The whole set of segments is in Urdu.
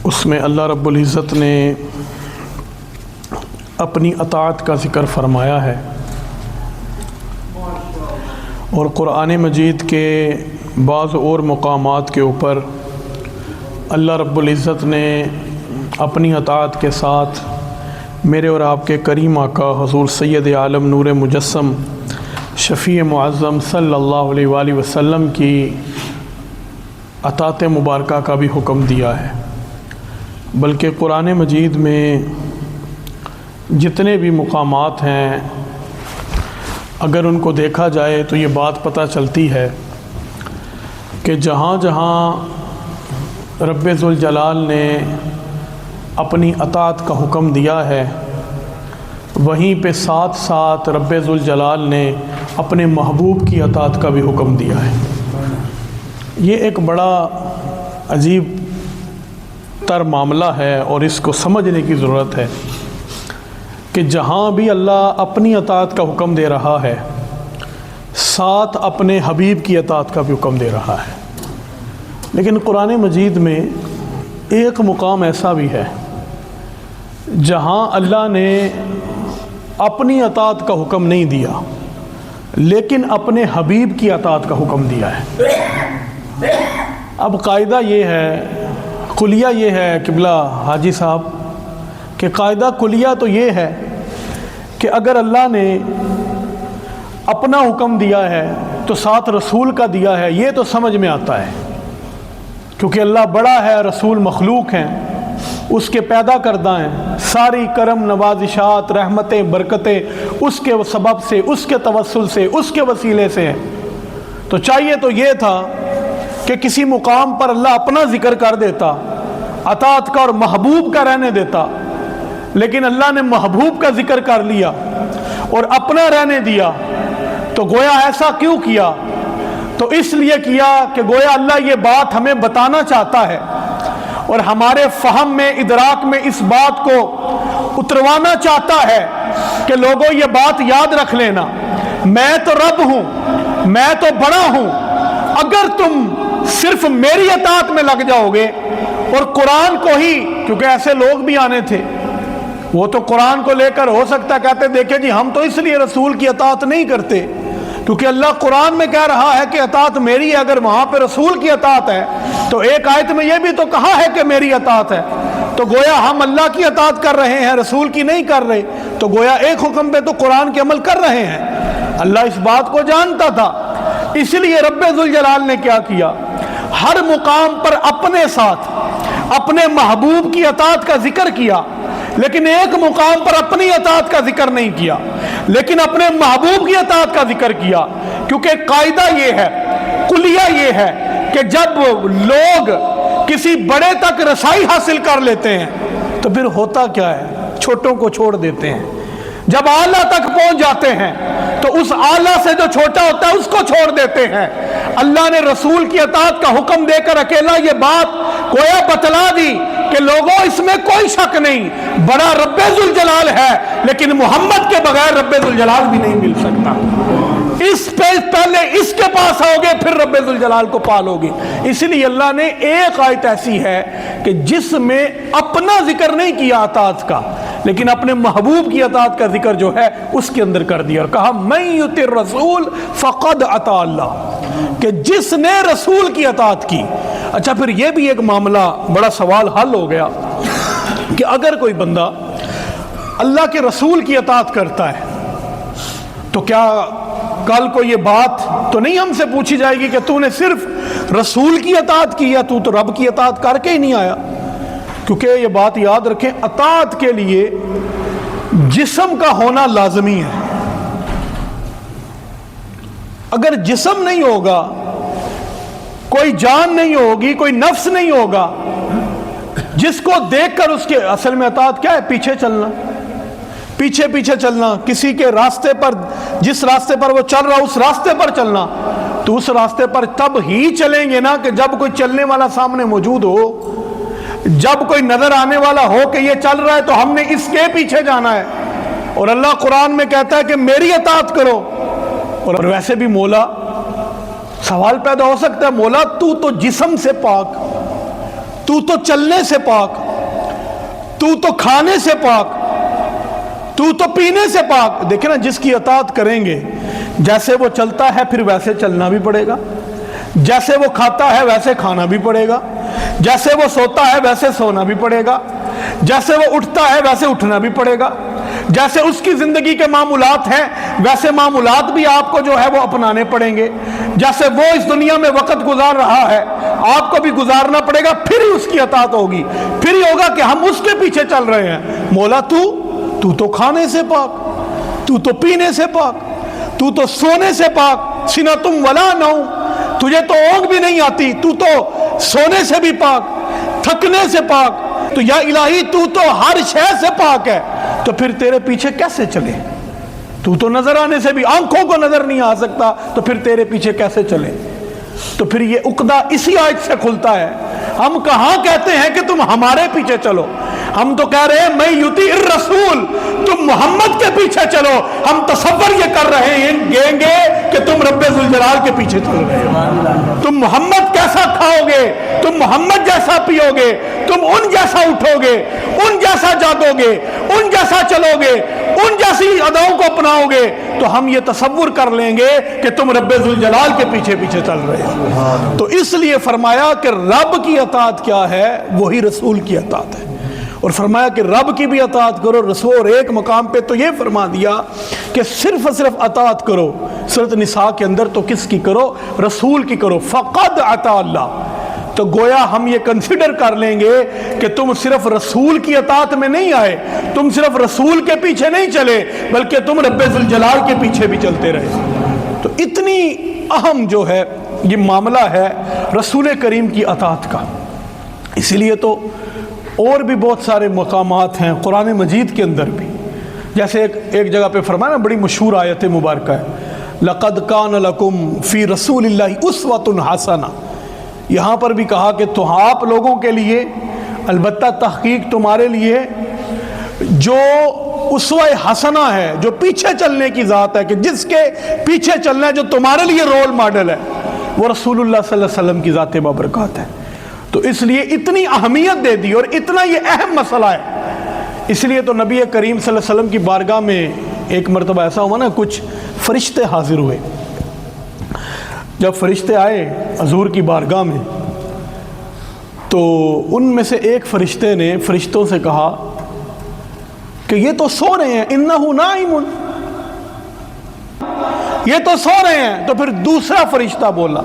اس میں اللہ رب العزت نے اپنی اطاعت کا ذکر فرمایا ہے، اور قرآن مجید کے بعض اور مقامات کے اوپر اللہ رب العزت نے اپنی اطاعت کے ساتھ میرے اور آپ کے کریم آقا حضور سید عالم نور مجسم شفیع معظم صلی اللہ علیہ وآلہ وسلم کی اطاعت مبارکہ کا بھی حکم دیا ہے۔ بلکہ قرآن مجید میں جتنے بھی مقامات ہیں، اگر ان کو دیکھا جائے تو یہ بات پتہ چلتی ہے کہ جہاں جہاں رب ذوالجلال نے اپنی اطاعت کا حکم دیا ہے، وہیں پہ ساتھ ساتھ رب ذوالجلال نے اپنے محبوب کی اطاعت کا بھی حکم دیا ہے۔ یہ ایک بڑا عجیب تر معاملہ ہے، اور اس کو سمجھنے کی ضرورت ہے کہ جہاں بھی اللہ اپنی اطاعت کا حکم دے رہا ہے، ساتھ اپنے حبیب کی اطاعت کا بھی حکم دے رہا ہے۔ لیکن قرآن مجید میں ایک مقام ایسا بھی ہے جہاں اللہ نے اپنی اطاعت کا حکم نہیں دیا، لیکن اپنے حبیب کی اطاعت کا حکم دیا ہے۔ اب قاعدہ یہ ہے، کلیہ یہ ہے قبلہ حاجی صاحب، کہ قاعدہ کلیہ تو یہ ہے کہ اگر اللہ نے اپنا حکم دیا ہے تو ساتھ رسول کا دیا ہے، یہ تو سمجھ میں آتا ہے، کیونکہ اللہ بڑا ہے، رسول مخلوق ہیں، اس کے پیدا کردہ ہیں، ساری کرم نوازشات رحمتیں برکتیں اس کے سبب سے، اس کے توسل سے، اس کے وسیلے سے ہیں۔ تو چاہیے تو یہ تھا کہ کسی مقام پر اللہ اپنا ذکر کر دیتا، اطاعت کا اور محبوب کا رہنے دیتا، لیکن اللہ نے محبوب کا ذکر کر لیا اور اپنا رہنے دیا۔ تو گویا ایسا کیوں کیا؟ تو اس لیے کیا کہ گویا اللہ یہ بات ہمیں بتانا چاہتا ہے، اور ہمارے فہم میں، ادراک میں اس بات کو اتروانا چاہتا ہے کہ لوگوں یہ بات یاد رکھ لینا، میں تو رب ہوں، میں تو بڑا ہوں، اگر تم صرف میری اطاعت میں لگ جاؤ گے اور قرآن کو ہی، کیونکہ ایسے لوگ بھی آنے تھے، وہ تو قرآن کو لے کر ہو سکتا کہتے دیکھیں جی ہم تو اس لیے رسول کی اطاعت نہیں کرتے کیونکہ اللہ قرآن میں کہہ رہا ہے کہ اطاعت میری ہے، اگر وہاں پہ رسول کی اطاعت ہے تو ایک آیت میں یہ بھی تو کہا ہے کہ میری اطاعت ہے، تو گویا ہم اللہ کی اطاعت کر رہے ہیں، رسول کی نہیں کر رہے، تو گویا ایک حکم پہ تو قرآن کے عمل کر رہے ہیں۔ اللہ اس بات کو جانتا تھا، اس لیے رب ذوالجلال نے کیا کیا، ہر مقام پر اپنے ساتھ اپنے محبوب کی اطاعت کا ذکر کیا، لیکن ایک مقام پر اپنی اطاعت کا ذکر نہیں کیا، لیکن اپنے محبوب کی اطاعت کا ذکر کیا، کیونکہ قاعدہ یہ ہے، کلیہ یہ ہے کہ جب لوگ کسی بڑے تک رسائی حاصل کر لیتے ہیں تو پھر ہوتا کیا ہے، چھوٹوں کو چھوڑ دیتے ہیں۔ جب اعلیٰ تک پہنچ جاتے ہیں تو اس اعلیٰ سے جو چھوٹا ہوتا ہے اس کو چھوڑ دیتے ہیں۔ اللہ نے رسول کی اطاعت کا حکم دے کر اکیلا یہ بات گویا بتلا دی کہ لوگوں اس میں کوئی شک نہیں، بڑا رب ذوالجلال ہے، لیکن محمد کے بغیر رب ذوالجلال بھی نہیں مل سکتا۔ اس پہ پہلے اس کے پاس آؤ گے پھر رب ذوالجلال کو پالو گے۔ اس لیے اللہ نے ایک آیت ایسی ہے کہ جس میں اپنا ذکر نہیں کیا اطاعت کا، لیکن اپنے محبوب کی اطاعت کا ذکر جو ہے اس کے اندر کر دیا، اور کہا من یطع الرسول فقد اطاع اللہ، کہ جس نے رسول کی اطاعت کی۔ اچھا پھر یہ بھی ایک معاملہ، بڑا سوال حل ہو گیا کہ اگر کوئی بندہ اللہ کے رسول کی اطاعت کرتا ہے تو کیا کل کو یہ بات تو نہیں ہم سے پوچھی جائے گی کہ تو نے صرف رسول کی اطاعت کی یا تو رب کی اطاعت کر کے ہی نہیں آیا؟ کیونکہ یہ بات یاد رکھیں، اطاعت کے لیے جسم کا ہونا لازمی ہے۔ اگر جسم نہیں ہوگا، کوئی جان نہیں ہوگی، کوئی نفس نہیں ہوگا جس کو دیکھ کر اس کے، اصل میں اطاعت کیا ہے؟ پیچھے چلنا، پیچھے پیچھے چلنا، کسی کے راستے پر، جس راستے پر وہ چل رہا اس راستے پر چلنا۔ تو اس راستے پر تب ہی چلیں گے نا کہ جب کوئی چلنے والا سامنے موجود ہو، جب کوئی نظر آنے والا ہو کہ یہ چل رہا ہے تو ہم نے اس کے پیچھے جانا ہے۔ اور اللہ قرآن میں کہتا ہے کہ میری اطاعت کرو۔ اور ویسے بھی مولا، سوال پیدا ہو سکتا ہے مولا تو جسم سے پاک، تو تو چلنے سے پاک، تو تو کھانے سے پاک، تو تو پینے سے پاک۔ دیکھیں نا، جس کی اطاعت کریں گے، جیسے وہ چلتا ہے پھر ویسے چلنا بھی پڑے گا، جیسے وہ کھاتا ہے ویسے کھانا بھی پڑے گا، جیسے وہ سوتا ہے ویسے سونا بھی پڑے گا، جیسے وہ اٹھتا ہے ویسے اٹھنا بھی پڑے گا، جیسے اس کی زندگی کے معمولات ہیں ویسے معمولات بھی آپ کو جو ہے وہ اپنانے پڑیں گے، جیسے وہ اس دنیا میں وقت گزار رہا ہے آپ کو بھی گزارنا پڑے گا، پھر ہی اس کی اطاعت ہوگی، پھر ہی ہوگا کہ ہم اس کے پیچھے چل رہے ہیں۔ مولا تو تو کھانے سے پاک، تو تو پینے سے پاک، تو تو سونے سے پاک، سنتم ولا نوم، تجھے تو اونگ بھی نہیں آتی، تو تو سونے سے بھی پاک، تھکنے سے پاک، تو یا الہی تو تو ہر شے سے پاک ہے، تو پھر تیرے پیچھے کیسے چلے؟ تو تو نظر آنے سے بھی آنکھوں کو نظر نہیں آ سکتا، تو پھر تیرے پیچھے کیسے چلے؟ تو پھر یہ عقدہ اسی آیت سے کھلتا ہے۔ ہم کہاں کہتے ہیں کہ تم ہمارے پیچھے چلو، ہم تو کہہ رہے ہیں میں یطیع الرسول، تم محمد کے پیچھے چلو۔ ہم تصور یہ کر رہے ہیں گے کہ تم رب ذوالجلال کے پیچھے چل رہے ہو، تم محمد کیسا کھاؤ گے، تم محمد جیسا پیو گے، تم ان جیسا اٹھو گے، ان جیسا جاگو گے، ان جیسا چلو گے، ان جیسی اداؤں کو اپناؤ گے، تو ہم یہ تصور کر لیں گے کہ تم رب ذوالجلال کے پیچھے پیچھے چل رہے ہو۔ تو اس لیے فرمایا کہ رب کی اطاعت کیا ہے؟ وہی رسول کی اطاعت ہے، اور فرمایا کہ رب کی بھی اطاعت کرو رسول، اور ایک مقام پہ تو یہ فرما دیا کہ صرف اطاعت کرو سورۃ نساء کے اندر، تو کس کی کرو؟ رسول کی کرو۔ فقد اطاع اللہ، تو گویا ہم یہ کنسیڈر کر لیں گے کہ تم صرف رسول کی اطاعت میں نہیں آئے، تم صرف رسول کے پیچھے نہیں چلے، بلکہ تم رب ذوالجلال کے پیچھے بھی چلتے رہے۔ تو اتنی اہم جو ہے یہ معاملہ ہے رسول کریم کی اطاعت کا۔ اسی لیے تو اور بھی بہت سارے مقامات ہیں قرآن مجید کے اندر بھی، جیسے ایک جگہ پہ فرمایا، بڑی مشہور آیت مبارکہ ہے، لَقَدْ كَانَ لَكُمْ فِي رَسُولِ اللَّهِ أُسْوَةٌ حَسَنَةٌ۔ یہاں پر بھی کہا کہ تو آپ لوگوں کے لیے، البتہ تحقیق تمہارے لیے، جو اسوہ حسنہ ہے، جو پیچھے چلنے کی ذات ہے، کہ جس کے پیچھے چلنا ہے، جو تمہارے لیے رول ماڈل ہے، وہ رسول اللہ صلی اللہ علیہ وسلم کی ذات بابرکات ہے۔ تو اس لیے اتنی اہمیت دے دی، اور اتنا یہ اہم مسئلہ ہے۔ اس لیے تو نبی کریم صلی اللہ علیہ وسلم کی بارگاہ میں ایک مرتبہ ایسا ہوا نا، کچھ فرشتے حاضر ہوئے۔ جب فرشتے آئے حضور کی بارگاہ میں، تو ان میں سے ایک فرشتے نے فرشتوں سے کہا کہ یہ تو سو رہے ہیں، انہو نائم، یہ تو سو رہے ہیں۔ تو پھر دوسرا فرشتہ بولا،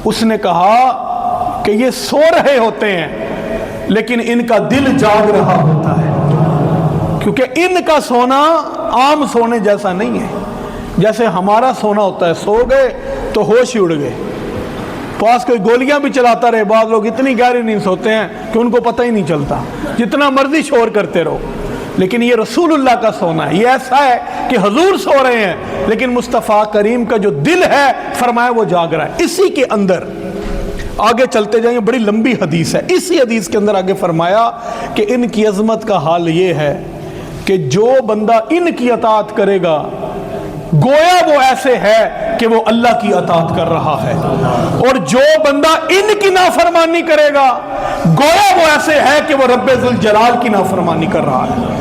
اس نے کہا کہ یہ سو رہے ہوتے ہیں لیکن ان کا دل جاگ رہا ہوتا ہے، کیونکہ ان کا سونا عام سونے جیسا نہیں ہے۔ جیسے ہمارا سونا ہوتا ہے، سو گئے تو ہوش ہی اڑ گئے، پاس کوئی گولیاں بھی چلاتا رہے، بعض لوگ اتنی گہری نیند سوتے ہیں کہ ان کو پتہ ہی نہیں چلتا، جتنا مرضی شور کرتے رہو۔ لیکن یہ رسول اللہ کا سونا ہے، یہ ایسا ہے کہ حضور سو رہے ہیں لیکن مصطفیٰ کریم کا جو دل ہے فرمایا وہ جاگ رہا ہے۔ اسی کے اندر آگے چلتے جائیں، بڑی لمبی حدیث ہے، اسی حدیث کے اندر آگے فرمایا کہ ان کی عظمت کا حال یہ ہے کہ جو بندہ ان کی اطاعت کرے گا گویا وہ ایسے ہے کہ وہ اللہ کی اطاعت کر رہا ہے، اور جو بندہ ان کی نافرمانی کرے گا گویا وہ ایسے ہے کہ وہ رب ذوالجلال کی نافرمانی کر رہا ہے۔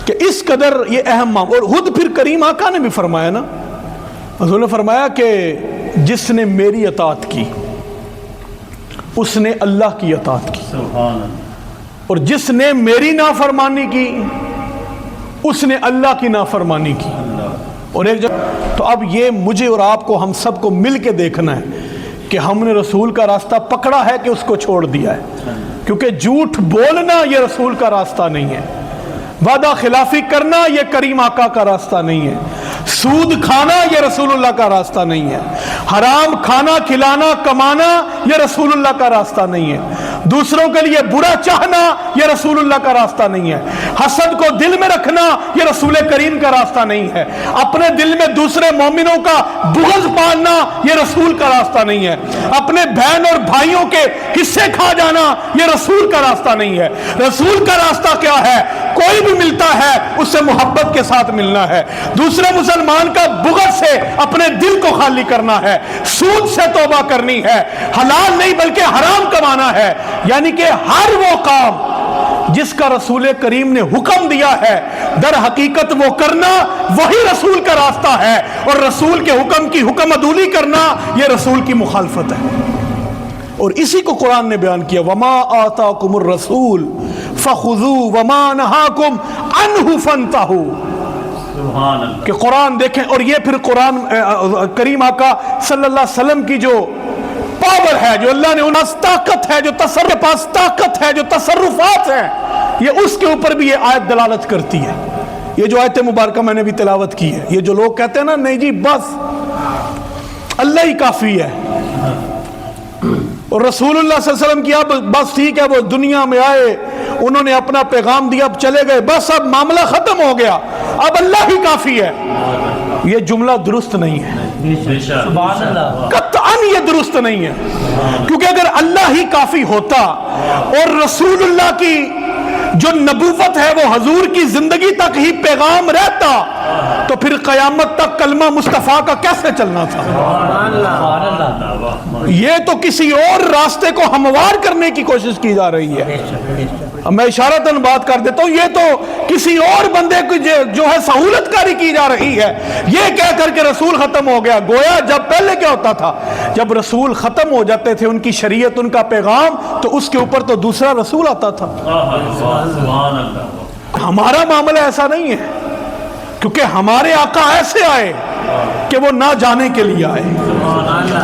کہ اس قدر یہ اہم معاملہ، اور خود پھر کریم آقا نے بھی فرمایا نا، حضور نے فرمایا کہ جس نے میری اطاعت کی اس نے اللہ کی اطاعت کی، اور جس نے میری نافرمانی کی اس نے اللہ کی نافرمانی کی۔ اور ایک جگہ تو اب یہ مجھے اور آپ کو، ہم سب کو مل کے دیکھنا ہے کہ ہم نے رسول کا راستہ پکڑا ہے کہ اس کو چھوڑ دیا ہے، کیونکہ جھوٹ بولنا یہ رسول کا راستہ نہیں ہے، وعدہ خلافی کرنا یہ کریم آقا کا راستہ نہیں ہے، سود کھانا یہ رسول اللہ کا راستہ نہیں ہے، حرام کھانا کھلانا کمانا یہ رسول اللہ کا راستہ نہیں ہے، دوسروں کے لیے برا چاہنا یہ رسول اللہ کا راستہ نہیں ہے، حسد کو دل میں رکھنا یہ رسول کریم کا راستہ نہیں ہے، اپنے دل میں دوسرے مومنوں کا بغض پالنا یہ رسول کا راستہ نہیں ہے، اپنے بہن اور بھائیوں کے حصے کھا جانا یہ رسول کا راستہ نہیں ہے۔ رسول کا راستہ کیا ہے کوئی بھی ملتا ہے اس سے محبت کے ساتھ ملنا ہے. دوسرے مسلمان کا بغض سے اپنے دل کو خالی کرنا ہے. سود سے توبہ کرنی ہے, حلال نہیں بلکہ حرام کمانا ہے. یعنی کہ ہر وہ کام جس کا رسول کریم نے حکم دیا ہے, در حقیقت وہ کرنا وہی رسول کا راستہ ہے, اور رسول کے حکم کی حکم عدولی کرنا یہ رسول کی مخالفت ہے. اور اسی کو قرآن نے بیان کیا, وما آتاکم الرسول فخذوا وما نہاکم عنہ فانتہوا. کہ قرآن دیکھیں, اور یہ پھر قرآن کریم آقا صلی اللہ علیہ وسلم کی جو پاور ہے, جو اللہ نے انہیں طاقت ہے, جو تصرف پاس طاقت ہے, جو تصرفات ہیں, یہ اس کے اوپر بھی یہ آیت دلالت کرتی ہے. یہ جو آیت مبارکہ میں نے بھی تلاوت کی ہے, یہ جو لوگ کہتے ہیں نا نہیں جی بس اللہ ہی کافی ہے, اور رسول اللہ صلی اللہ علیہ وسلم کی اب بس ٹھیک ہے, وہ دنیا میں آئے, انہوں نے اپنا پیغام دیا, اب چلے گئے, بس اب معاملہ ختم ہو گیا, اب اللہ ہی کافی ہے. یہ جملہ درست نہیں ہے, قطعاً یہ درست نہیں ہے. کیونکہ اگر اللہ ہی کافی ہوتا اور رسول اللہ کی جو نبوت ہے وہ حضور کی زندگی تک ہی پیغام رہتا, تو پھر قیامت تک کلمہ مصطفیٰ کا کیسے چلنا تھا؟ یہ تو کسی اور راستے کو ہموار کرنے کی کوشش کی جا رہی ہے. میں اشارتاً بات کر دیتا ہوں, یہ تو کسی اور بندے کی جو ہے سہولت کاری کی جا رہی ہے, یہ کہہ کر کے رسول ختم ہو گیا. گویا جب پہلے کیا ہوتا تھا, جب رسول ختم ہو جاتے تھے, ان کی شریعت, ان کا پیغام, تو اس کے اوپر تو دوسرا رسول آتا تھا. ہمارا معاملہ ایسا نہیں ہے, کیونکہ ہمارے آقا ایسے آئے کہ وہ نہ جانے کے لیے آئے,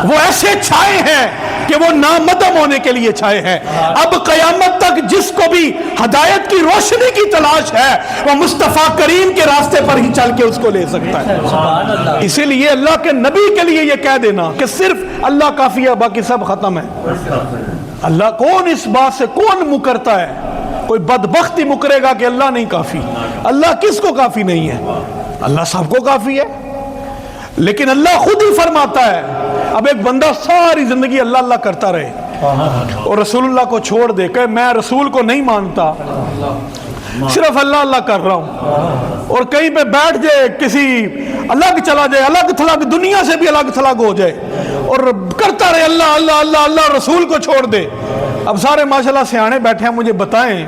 وہ ایسے چھائے ہیں کہ وہ نامدم ہونے کے لیے چھائے ہیں. اب قیامت تک جس کو بھی ہدایت کی روشنی کی تلاش ہے, وہ مصطفیٰ کریم کے راستے پر ہی چل کے اس کو لے سکتا ہے. اسی لیے اللہ کے نبی کے لیے یہ کہہ دینا کہ صرف اللہ کافی ہے, باقی سب ختم ہے. اللہ کون اس بات سے کون مکرتا ہے؟ کوئی بدبخت ہی مکرے گا کہ اللہ نہیں کافی. اللہ کس کو کافی نہیں ہے؟ اللہ سب کو کافی ہے. لیکن اللہ خود ہی فرماتا ہے, اب ایک بندہ ساری زندگی اللہ اللہ کرتا رہے اور رسول اللہ کو چھوڑ دے, کہ میں رسول کو نہیں مانتا, صرف اللہ اللہ کر رہا ہوں, اور کہیں پہ بیٹھ جائے, کسی الگ چلا جائے, الگ تھلگ, دنیا سے بھی الگ تھلگ ہو جائے, اور کرتا رہے اللہ اللہ اللہ اللہ, رسول کو چھوڑ دے. اب سارے ماشاءاللہ سیانے بیٹھے ہیں, مجھے بتائیں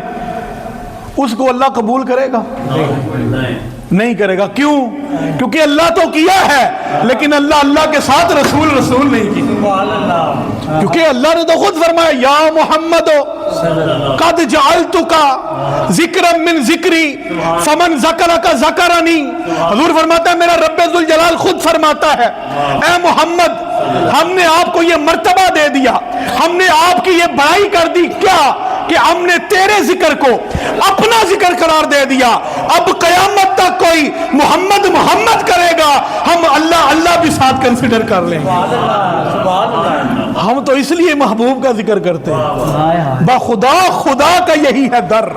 اس کو اللہ قبول کرے گا؟ نہیں کرے گا. کیوں؟ کیونکہ اللہ تو کیا ہے, لیکن اللہ اللہ کے ساتھ رسول رسول نہیں کیا. کیونکہ اللہ نے تو خود فرمایا, یا محمد قد جعلتک ذکرا من ذکری فمن ذکرک ذکرنی. حضور فرماتا ہے, میرا رب ذوالجلال خود فرماتا ہے, اے محمد ہم نے آپ کو یہ مرتبہ دے دیا, ہم نے آپ کی یہ بڑائی کر دی, کیا کہ ہم نے تیرے ذکر کو اپنا ذکر قرار دے دیا. اب قیامت تک کوئی محمد محمد کرے گا, ہم اللہ اللہ بھی ساتھ کنسیڈر کر لیں گے. ہم تو اس لیے محبوب کا ذکر کرتے ہیں. بخدا خدا کا یہی ہے در,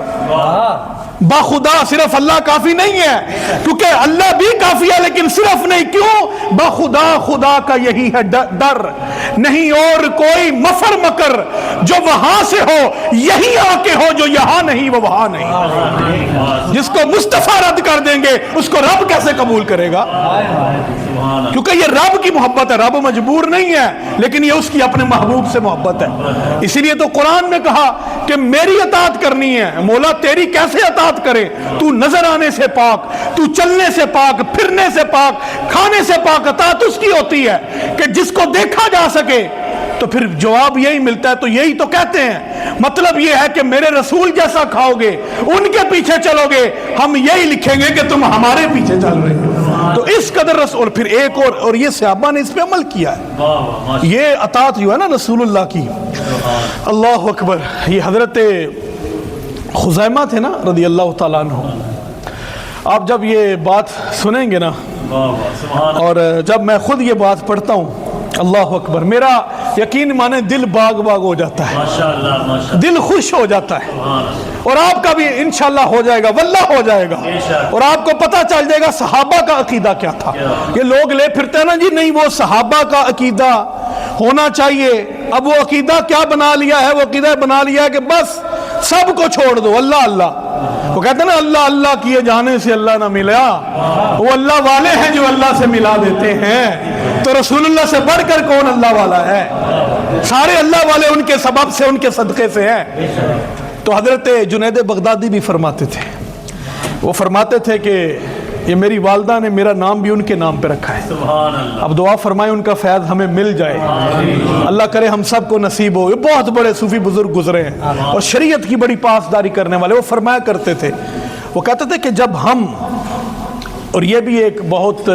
بخدا صرف اللہ کافی نہیں ہے, کیونکہ اللہ بھی کافی ہے لیکن صرف نہیں. کیوں؟ بخدا خدا کا یہی ہے در, نہیں اور کوئی مفر مکر جو وہاں سے ہو یہی آ کے ہو, جو یہاں نہیں وہ وہاں نہیں. جس کو مصطفیٰ رد کر دیں گے اس کو رب کیسے قبول کرے گا؟ کیونکہ یہ رب کی محبت ہے, رب مجبور نہیں ہے, لیکن یہ اس کی اپنے محبوب سے محبت ہے. اسی لیے تو قرآن نے کہا کہ میری اطاعت کرنی ہے. مولا تیری کیسے اطاعت کرے؟ تو نظر آنے سے پاک, تو چلنے سے پاک, پھرنے سے پاک, کھانے سے پاک. اطاعت اس کی ہوتی ہے کہ جس کو دیکھا جا سکے. تو پھر جواب یہی ملتا ہے, تو یہی تو کہتے ہیں, مطلب یہ ہے کہ میرے رسول جیسا کھاؤ گے, ان کے پیچھے چلو گے, ہم یہی لکھیں گے کہ تم ہمارے پیچھے چل رہے ہو. تو اس قدر رسول, پھر ایک اور یہ صحابہ نے اس پہ عمل کیا ہے. یہ اطاعت جو ہے نا رسول اللہ کی, اللہ اکبر. یہ حضرت خزیمہ تھے نا رضی اللہ تعالیٰ عنہ, آپ جب یہ بات سنیں گے نا, اور جب میں خود یہ بات پڑھتا ہوں, اللہ اکبر, میرا یقین مانے دل باغ باغ ہو جاتا ہے, دل خوش ہو جاتا ہے. اور آپ کا بھی انشاءاللہ ہو جائے گا, واللہ ہو جائے گا, اور آپ کو پتہ چل جائے گا صحابہ کا عقیدہ کیا تھا. یہ لوگ لے پھرتے ہیں نا جی, نہیں وہ صحابہ کا عقیدہ ہونا چاہیے. اب وہ عقیدہ کیا بنا لیا ہے؟ وہ عقیدہ بنا لیا ہے کہ بس سب کو چھوڑ دو, اللہ اللہ. وہ کہتے ہیں نا اللہ اللہ کیے جانے سے اللہ نہ ملا، وہ اللہ والے ہیں جو اللہ سے ملا دیتے ہیں، تو رسول اللہ سے بڑھ کر کون اللہ والا ہے؟ سارے اللہ والے ان کے سبب سے، ان کے صدقے سے ہیں۔ تو حضرت جنید بغدادی بھی فرماتے تھے، وہ فرماتے تھے کہ یہ میری والدہ نے میرا نام بھی ان کے نام پہ رکھا ہے، اب دعا فرمائیں ان کا فیض ہمیں مل جائے، اللہ کرے ہم سب کو نصیب ہو۔ یہ بہت بڑے صوفی بزرگ گزرے ہیں اور شریعت کی بڑی پاسداری کرنے والے، وہ فرمایا کرتے تھے، وہ کہتے تھے کہ جب ہم، اور یہ بھی ایک بہت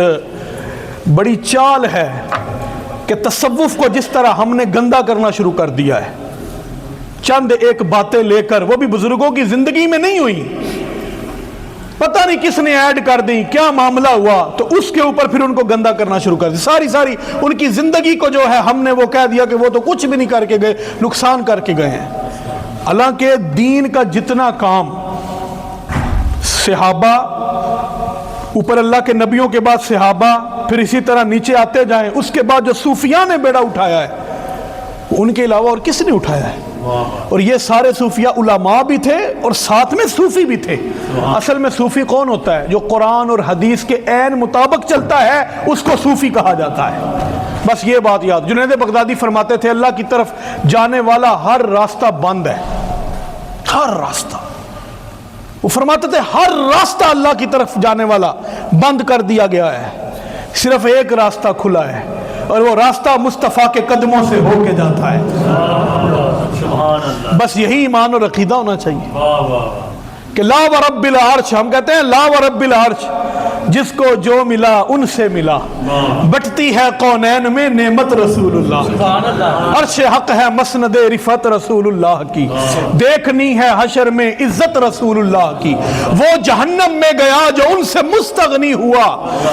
بڑی چال ہے کہ تصوف کو جس طرح ہم نے گندا کرنا شروع کر دیا ہے، چند ایک باتیں لے کر، وہ بھی بزرگوں کی زندگی میں نہیں ہوئی، پتہ نہیں کس نے ایڈ کر دی، کیا معاملہ ہوا، تو اس کے اوپر پھر ان کو گندا کرنا شروع کر دیا۔ ساری ان کی زندگی کو جو ہے ہم نے وہ کہہ دیا کہ وہ تو کچھ بھی نہیں کر کے گئے، نقصان کر کے گئے ہیں۔ حالانکہ دین کا جتنا کام صحابہ، اوپر اللہ کے نبیوں کے بعد صحابہ، پھر اسی طرح نیچے آتے جائیں، اس کے بعد جو صوفیاء نے بیڑا اٹھایا ہے، ان کے علاوہ اور کس نے اٹھایا ہے؟ اور یہ سارے صوفیاء علماء بھی تھے اور ساتھ میں صوفی بھی تھے۔ اصل میں صوفی کون ہوتا ہے؟ جو قرآن اور حدیث کے عین مطابق چلتا ہے، اس کو صوفی کہا جاتا ہے۔ بس یہ بات یاد۔ جنید بغدادی فرماتے تھے اللہ کی طرف جانے والا ہر راستہ بند ہے، ہر راستہ، وہ فرماتے تھے ہر راستہ اللہ کی طرف جانے والا بند کر دیا گیا ہے، صرف ایک راستہ کھلا ہے، اور وہ راستہ مصطفیٰ کے قدموں سے ہو کے جاتا ہے۔ بس یہی ایمان اور عقیدہ ہونا چاہیے کہ لا ورب العرش، ہم کہتے ہیں لا ورب العرش، جس کو جو ملا ان سے ملا، بٹتی ہے کونین میں نعمت رسول اللہ، عرش حق ہے مسند رفعت رسول اللہ کی، دیکھنی ہے حشر میں عزت رسول اللہ کی، وہ جہنم میں گیا جو ان سے مستغنی ہوا،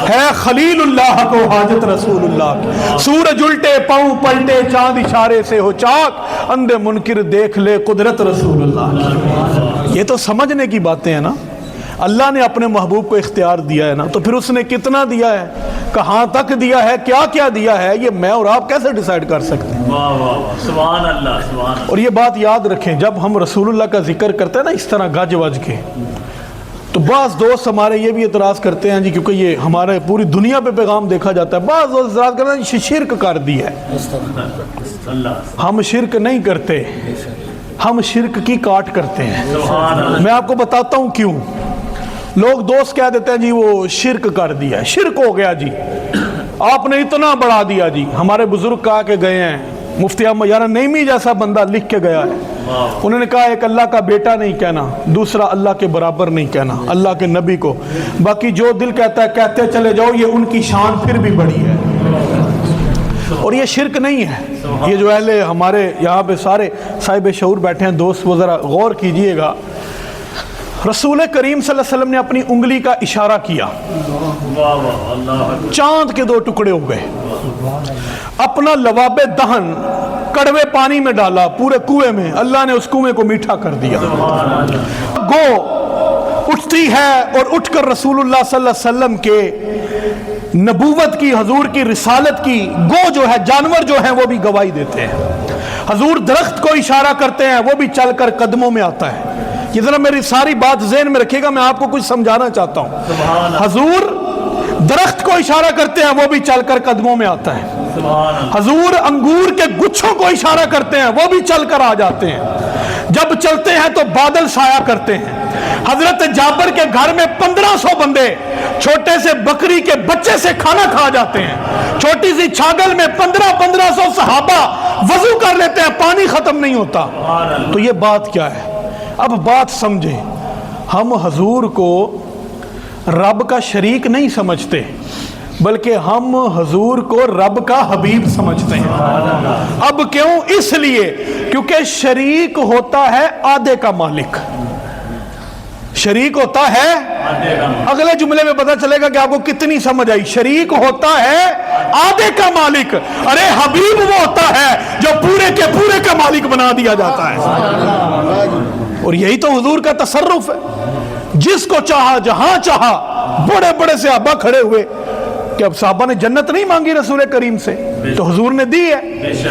ہے خلیل اللہ کو حاجت رسول اللہ کی، سورج الٹے پاؤں پلٹے چاند اشارے سے ہو چاک، اندھے منکر دیکھ لے قدرت رسول اللہ کی۔ یہ تو سمجھنے کی باتیں ہیں نا، اللہ نے اپنے محبوب کو اختیار دیا ہے نا، تو پھر اس نے کتنا دیا ہے، کہاں تک دیا ہے، کیا کیا دیا ہے، یہ میں اور آپ کیسے ڈیسائیڈ کر سکتے ہیں؟ سبحان اللہ، سبحان اللہ۔ اور یہ بات یاد رکھیں، جب ہم رسول اللہ کا ذکر کرتے ہیں نا اس طرح گج وج کے، تو بعض دوست ہمارے یہ بھی اعتراض کرتے ہیں جی، کیونکہ یہ ہمارے پوری دنیا پہ پیغام دیکھا جاتا ہے، بعض دوست اعتراض کرتے ہیں شرک کر دی ہے۔ ہم شرک نہیں کرتے، ہم شرک کی کاٹ کرتے ہیں۔ میں آپ کو بتاتا ہوں کیوں۔ لوگ دوست کہہ دیتے ہیں جی وہ شرک کر دیا ہے، شرک ہو گیا جی، آپ نے اتنا بڑھا دیا جی۔ ہمارے بزرگ کہا کے گئے ہیں، مفتی احمد یار نعیمی جیسا بندہ لکھ کے گیا ہے، انہوں نے کہا ایک اللہ کا بیٹا نہیں کہنا، دوسرا اللہ کے برابر نہیں کہنا اللہ کے نبی کو، باقی جو دل کہتا ہے کہتے چلے جاؤ، یہ ان کی شان پھر بھی بڑی ہے۔ اور یہ شرک نہیں ہے۔ یہ جو اہل ہمارے یہاں پہ سارے صاحب شعور بیٹھے ہیں دوست، وہ ذرا غور کیجئے گا، رسول کریم صلی اللہ علیہ وسلم نے اپنی انگلی کا اشارہ کیا، چاند کے دو ٹکڑے ہو گئے، اپنا لواب دہن کڑوے پانی میں ڈالا پورے کنویں میں، اللہ نے اس کنویں کو میٹھا کر دیا۔ گو اٹھتی ہے اور اٹھ کر رسول اللہ صلی اللہ علیہ وسلم کے نبوت کی، حضور کی رسالت کی، گو جو ہے جانور جو ہیں وہ بھی گواہی دیتے ہیں۔ حضور درخت کو اشارہ کرتے ہیں، وہ بھی چل کر قدموں میں آتا ہے۔ یہ ذرا میری ساری بات ذہن میں رکھیے گا، میں آپ کو کچھ سمجھانا چاہتا ہوں۔ حضور درخت کو اشارہ کرتے ہیں، وہ بھی چل کر قدموں میں آتا ہے۔ حضور انگور کے گچھوں کو اشارہ کرتے ہیں، وہ بھی چل کر آ جاتے ہیں۔ جب چلتے ہیں تو بادل سایہ کرتے ہیں۔ حضرت جابر کے گھر میں 1500 بندے چھوٹے سے بکری کے بچے سے کھانا کھا جاتے ہیں، چھوٹی سی چھاگل میں 1500 صحابہ وضو کر لیتے ہیں، پانی ختم نہیں ہوتا۔ تو یہ بات کیا ہے؟ اب بات سمجھیں، ہم حضور کو رب کا شریک نہیں سمجھتے، بلکہ ہم حضور کو رب کا حبیب سمجھتے ہیں۔ اب کیوں؟ اس لیے کیونکہ شریک ہوتا ہے آدھے کا مالک، شریک ہوتا ہے، اگلے جملے میں پتہ چلے گا کہ آپ کو کتنی سمجھ آئی۔ شریک ہوتا ہے آدھے کا مالک، ارے حبیب وہ ہوتا ہے جو پورے کے پورے کا مالک بنا دیا جاتا ہے۔ اور یہی تو حضور کا تصرف ہے، جس کو چاہا جہاں چاہا۔ بڑے بڑے صحابہ کھڑے ہوئے کہ اب صحابہ نے جنت نہیں مانگی رسول کریم سے، تو حضور نے دی ہے.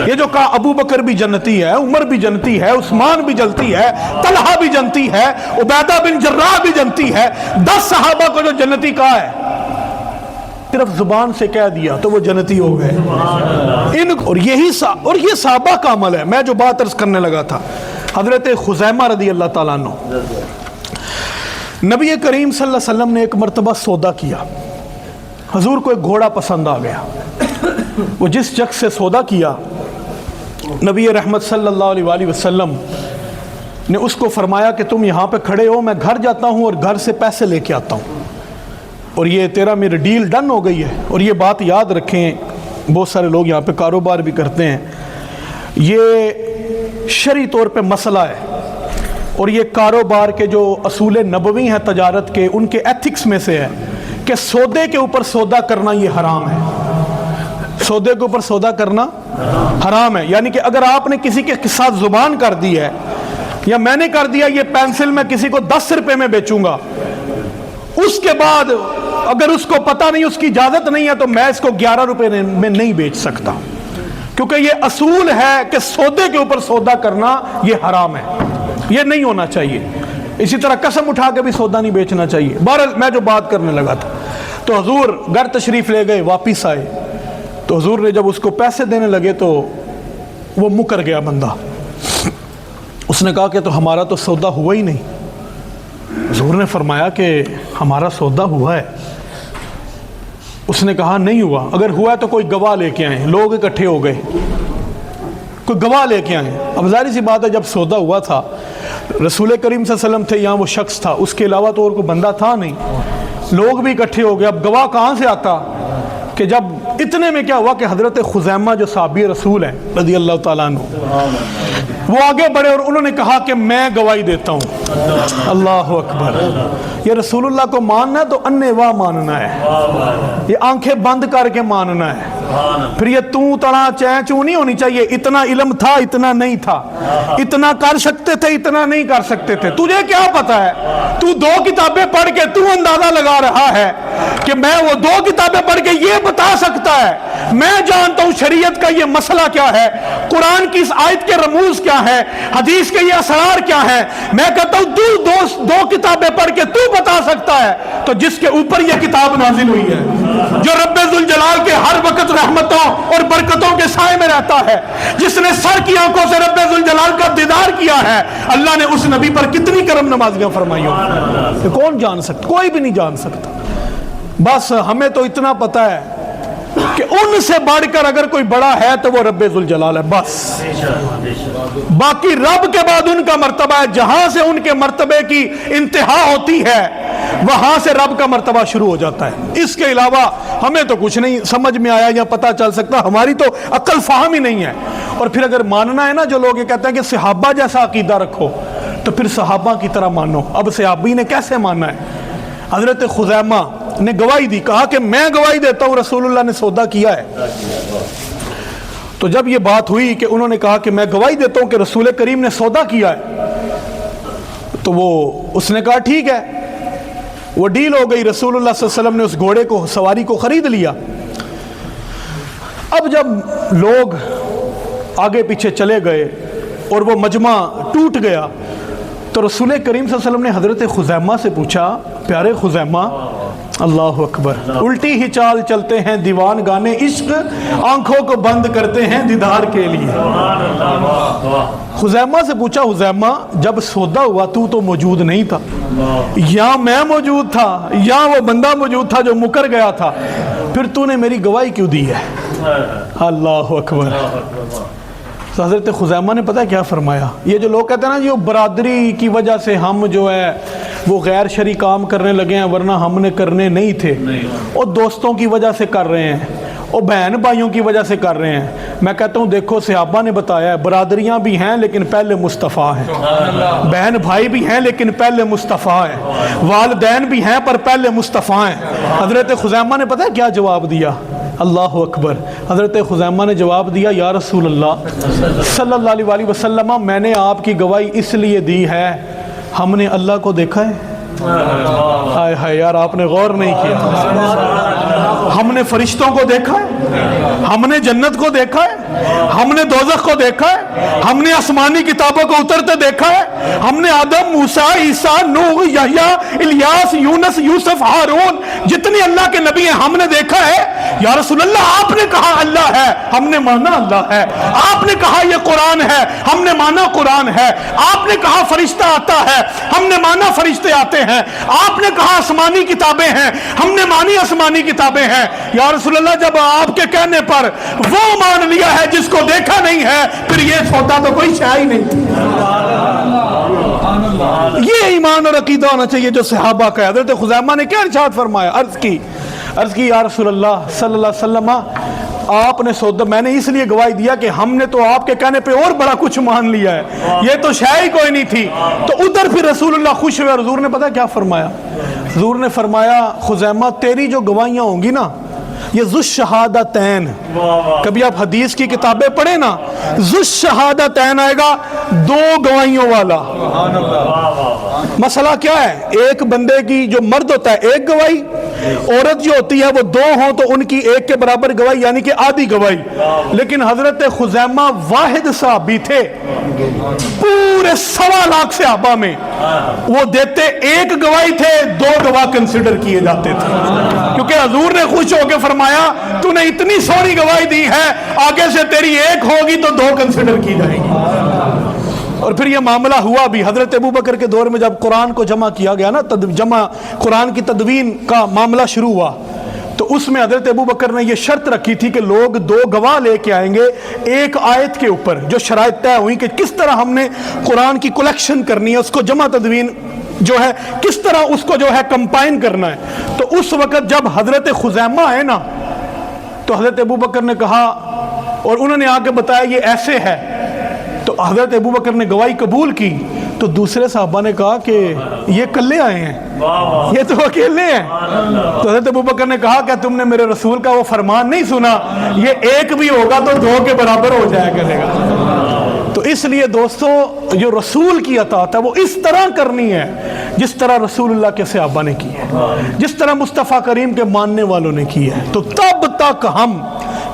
یہ جو کہا ابو بکر بھی جنتی ہے, عمر بھی جنتی ہے, عثمان بھی جنتی ہے, طلحہ بھی جنتی ہے, عبیدہ بن جراح بھی جنتی ہے, 10 صحابہ کو جو جنتی کہا ہے صرف زبان سے کہہ دیا تو وہ جنتی ہو گئے. اور یہ صحابہ کا عمل ہے. میں جو بات عرض کرنے لگا تھا, حضرت خزیمہ رضی اللہ تعالیٰ عنہ, نبی کریم صلی اللہ علیہ وسلم نے ایک مرتبہ سودا کیا. حضور کو ایک گھوڑا پسند آ گیا. وہ جس شخص سے سودا کیا, نبی رحمت صلی اللہ علیہ وآلہ وسلم نے اس کو فرمایا کہ تم یہاں پہ کھڑے ہو, میں گھر جاتا ہوں اور گھر سے پیسے لے کے آتا ہوں, اور یہ تیرا میری ڈیل ڈن ہو گئی ہے. اور یہ بات یاد رکھیں, بہت سارے لوگ یہاں پہ کاروبار بھی کرتے ہیں, یہ شرعی طور پہ مسئلہ ہے, اور یہ کاروبار کے جو اصول نبوی ہیں تجارت کے, ان کے ایتھکس میں سے ہے کہ سودے کے اوپر سودا کرنا یہ حرام ہے. سودے کے اوپر سودا کرنا حرام ہے. یعنی کہ اگر آپ نے کسی کے ساتھ زبان کر دی ہے, یا میں نے کر دیا یہ پینسل میں کسی کو 10 روپے میں بیچوں گا, اس کے بعد اگر اس کو پتہ نہیں, اس کی اجازت نہیں ہے, تو میں اس کو 11 روپے میں نہیں بیچ سکتا, کیونکہ یہ اصول ہے کہ سودے کے اوپر سودا کرنا یہ حرام ہے, یہ نہیں ہونا چاہیے. اسی طرح قسم اٹھا کے بھی سودا نہیں بیچنا چاہیے. بہرحال میں جو بات کرنے لگا تھا, تو حضور گھر تشریف لے گئے, واپس آئے, تو حضور نے جب اس کو پیسے دینے لگے تو وہ مکر گیا بندہ. اس نے کہا کہ تو ہمارا تو سودا ہوا ہی نہیں. حضور نے فرمایا کہ ہمارا سودا ہوا ہے. اس نے کہا نہیں ہوا. اگر ہوا ہے تو کوئی گواہ لے کے آئیں. لوگ اکٹھے ہو گئے, کوئی گواہ لے کے آئیں. اب ظاہر سی بات ہے, جب سودا ہوا تھا, رسول کریم صلی اللہ علیہ وسلم تھے, یہاں وہ شخص تھا, اس کے علاوہ تو اور کوئی بندہ تھا نہیں. لوگ بھی اکٹھے ہو گئے. اب گواہ کہاں سے آتا, کہ جب اتنے میں کیا ہوا کہ حضرت خزیمہ جو صحابی رسول ہیں رضی اللہ تعالیٰ عنہ, وہ آگے بڑھے اور انہوں نے کہا کہ میں گواہی دیتا ہوں. اللہ اکبر. یہ رسول اللہ کو ماننا ہے تو انے واہ ماننا ہے, یہ آنکھیں بند کر کے ماننا ہے. پھر یہ تو تڑا چیں چوں نہیں ہونی چاہیے. اتنا علم تھا, اتنا نہیں تھا, اتنا کر سکتے تھے, اتنا نہیں کر سکتے تھے. تجھے کیا پتا ہے, تو 2 کتابیں پڑھ کے تو اندازہ لگا رہا ہے کہ میں وہ 2 کتابیں پڑھ کے یہ بتا سکتا ہے. میں جانتا ہوں شریعت کا یہ مسئلہ کیا ہے, قرآن کی اس آیت کے رموز کیا ہے, حدیث کے یہ اسرار کیا ہے. میں کہتا ہوں 2 کتابیں پڑھ کے تو بتا سکتا ہے. تو جس کے اوپر یہ کتاب نازل ہوئی ہے, جو رب ذوالجلال کے ہر وقت رحمتوں اور برکتوں کے سائے میں رہتا ہے, جس نے سر کی آنکھوں سے رب ذوالجلال کا دیدار کیا ہے, اللہ نے اس نبی پر کتنی کرم نوازیاں فرمائی ہوں. یہ کون جان سکتا, کوئی بھی نہیں جان سکتا. بس ہمیں تو اتنا پتا ہے کہ ان سے بڑھ کر اگر کوئی بڑا ہے تو وہ رب ذوالجلال ہے. بس باقی رب کے بعد ان کا مرتبہ ہے. جہاں سے ان کے مرتبے کی انتہا ہوتی ہے, وہاں سے رب کا مرتبہ شروع ہو جاتا ہے. اس کے علاوہ ہمیں تو کچھ نہیں سمجھ میں آیا یا پتہ چل سکتا. ہماری تو عقل فہم ہی نہیں ہے. اور پھر اگر ماننا ہے نا, جو لوگ یہ کہتے ہیں کہ صحابہ جیسا عقیدہ رکھو, تو پھر صحابہ کی طرح مانو. اب صحابی نے کیسے ماننا ہے؟ حضرت خزیمہ نے گواہی دی, کہا کہ میں گواہی دیتا ہوں رسول اللہ نے سودا کیا ہے. تو جب یہ بات ہوئی کہ انہوں نے کہا کہ میں گواہی دیتا ہوں کہ رسول کریم نے سودا کیا ہے, تو اس نے کہا ٹھیک ہے. وہ ڈیل ہو گئی. رسول اللہ صلی اللہ علیہ وسلم نے اس گھوڑے کو, سواری کو خرید لیا. اب جب لوگ آگے پیچھے چلے گئے اور وہ مجمع ٹوٹ گیا, تو رسول کریم صلی اللہ علیہ وسلم نے حضرت خزیمہ سے پوچھا, پیارے خزیمہ, اللہ اکبر, الٹی ہی چال چلتے ہیں دیوان گانے عشق, آنکھوں کو بند کرتے ہیں دیدار کے لیے. خزیمہ سے پوچھا, خزیمہ جب سودا ہوا تو موجود نہیں تھا, یا میں موجود تھا, یا وہ بندہ موجود تھا جو مکر گیا تھا, پھر تو نے میری گواہی کیوں دی ہے؟ اللہ اکبر. تو حضرت خزیمہ نے پتہ کیا فرمایا؟ یہ جو لوگ کہتے ہیں نا, جو برادری کی وجہ سے ہم جو ہے وہ غیر شرعی کام کرنے لگے ہیں, ورنہ ہم نے کرنے نہیں تھے, اور دوستوں کی وجہ سے کر رہے ہیں, اور بہن بھائیوں کی وجہ سے کر رہے ہیں. میں کہتا ہوں دیکھو, صحابہ نے بتایا ہے, برادریاں بھی ہیں لیکن پہلے مصطفیٰ ہیں, بہن بھائی بھی ہیں لیکن پہلے مصطفیٰ ہیں, والدین بھی ہیں پر پہلے مصطفیٰ ہیں. حضرت خزیمہ نے پتہ کیا جواب دیا؟ اللہ اکبر. حضرت خزیمہ نے جواب دیا, یا رسول اللہ صلی اللہ علیہ وسلم, میں نے آپ کی گواہی اس لیے دی ہے, ہم نے اللہ کو دیکھا ہے. ہائے ہائے یار, آپ نے غور نہیں کیا. ہم نے فرشتوں کو دیکھا ہے، ہم نے جنت کو دیکھا ہے، ہم نے دوزخ کو دیکھا ہے، ہم نے آسمانی کتابوں کو اترتے دیکھا ہے، ہم نے آدم، موسیٰ، عیسیٰ، نوح، یحییٰ، الیاس، یونس، یوسف، ہارون، جتنی اللہ کے نبی ہیں ہم نے دیکھا ہے۔ یا رسول اللہ آپ نے کہا اللہ ہے، ہم نے مانا اللہ ہے۔ آپ نے کہا یہ قرآن ہے، ہم نے مانا قرآن ہے۔ آپ نے کہا فرشتہ آتا ہے، ہم نے مانا فرشتے آتے ہیں۔ آپ نے کہا آسمانی کتابیں ہیں، ہم نے مانی آسمانی کتابیں ہیں۔ یا رسول اللہ جب آپ کے کہنے پر وہ مان لیا ہے جس کو دیکھا نہیں ہے، پھر یہ سودا تو کوئی شے ہی نہیں تھی۔ یہ ایمان اور عقیدہ ہونا چاہیے جو صحابہ کا ہے۔ حضرت خزیمہ نے کیا ارشاد فرمایا؟ عرض کی یا رسول اللہ صلی اللہ علیہ وسلم آپ نے سودا، میں نے اس لیے گواہی دیا کہ ہم نے تو آپ کے کہنے پہ اور بڑا کچھ مان لیا ہے، یہ تو شے ہی کوئی نہیں تھی۔ تو ادھر پھر رسول اللہ خوش ہوئے اور حضور نے پتہ کیا فرمایا؟ حضور نے فرمایا خزیمہ تیری جو گواہیاں ہوں گی نا، یہ ذو الشہادتین، کبھی آپ حدیث کی کتابیں پڑھیں نا، ذو الشہادتین آئے گا، دو گواہیوں والا۔ مسئلہ کیا ہے؟ ایک بندے کی جو مرد ہوتا ہے ایک گواہی، عورت جو ہوتی ہے وہ دو ہوں تو ان کی ایک کے برابر گواہی، یعنی کہ آدھی گواہی۔ لیکن حضرت خزیمہ واحد صحابی تھے پورے 1.25 لاکھ صحابہ میں، وہ دیتے ایک گواہی تھے، 2 گواہ کنسیڈر کیے جاتے تھے، کیونکہ حضور نے خوش ہو کے فرمایا تو نے اتنی سوری گواہی دی ہے، آگے سے تیری ایک ہوگی تو 2 کنسیڈر کی جائے گی۔ اور پھر یہ معاملہ ہوا بھی حضرت ابوبکر کے دور میں جب قرآن کو جمع کیا گیا نا، قرآن کی تدوین کا معاملہ شروع ہوا، تو اس میں حضرت ابوبکر نے یہ شرط رکھی تھی کہ لوگ 2 گواہ لے کے آئیں گے ایک آیت کے اوپر، جو شرائط طے ہوئی کہ کس طرح ہم نے قرآن کی کلیکشن کرنی ہے، اس کو جمع تدوین جو ہے کس طرح اس کو جو ہے کمپائن کرنا ہے۔ تو اس وقت جب حضرت خزیمہ آئے نا، تو حضرت ابوبکر نے کہا، اور انہوں نے آ کے بتایا یہ ایسے ہے، تو حضرت ابوبکر نے گواہی قبول کی۔ تو دوسرے صحابہ نے کہا کہ یہ کلے آئے ہیں، یہ تو اکیلے ہیں۔ تو حضرت ابوبکر نے کہا کہ تم نے میرے رسول کا وہ فرمان نہیں سنا، یہ ایک بھی ہوگا تو 2 کے برابر ہو جایا کرے گا۔ تو اس لیے دوستو جو رسول کی اطاعت ہے وہ اس طرح کرنی ہے جس طرح رسول اللہ کے صحابہ نے کی ہے، جس طرح مصطفیٰ کریم کے ماننے والوں نے کی ہے۔ تو تب تک ہم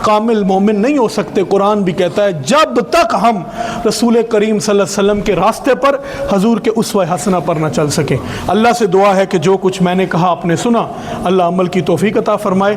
کامل مومن نہیں ہو سکتے۔ قرآن بھی کہتا ہے جب تک ہم رسول کریم صلی اللہ علیہ وسلم کے راستے پر، حضور کے اسوہ حسنہ پر نہ چل سکیں۔ اللہ سے دعا ہے کہ جو کچھ میں نے کہا آپ نے سنا، اللہ عمل کی توفیق عطا فرمائے۔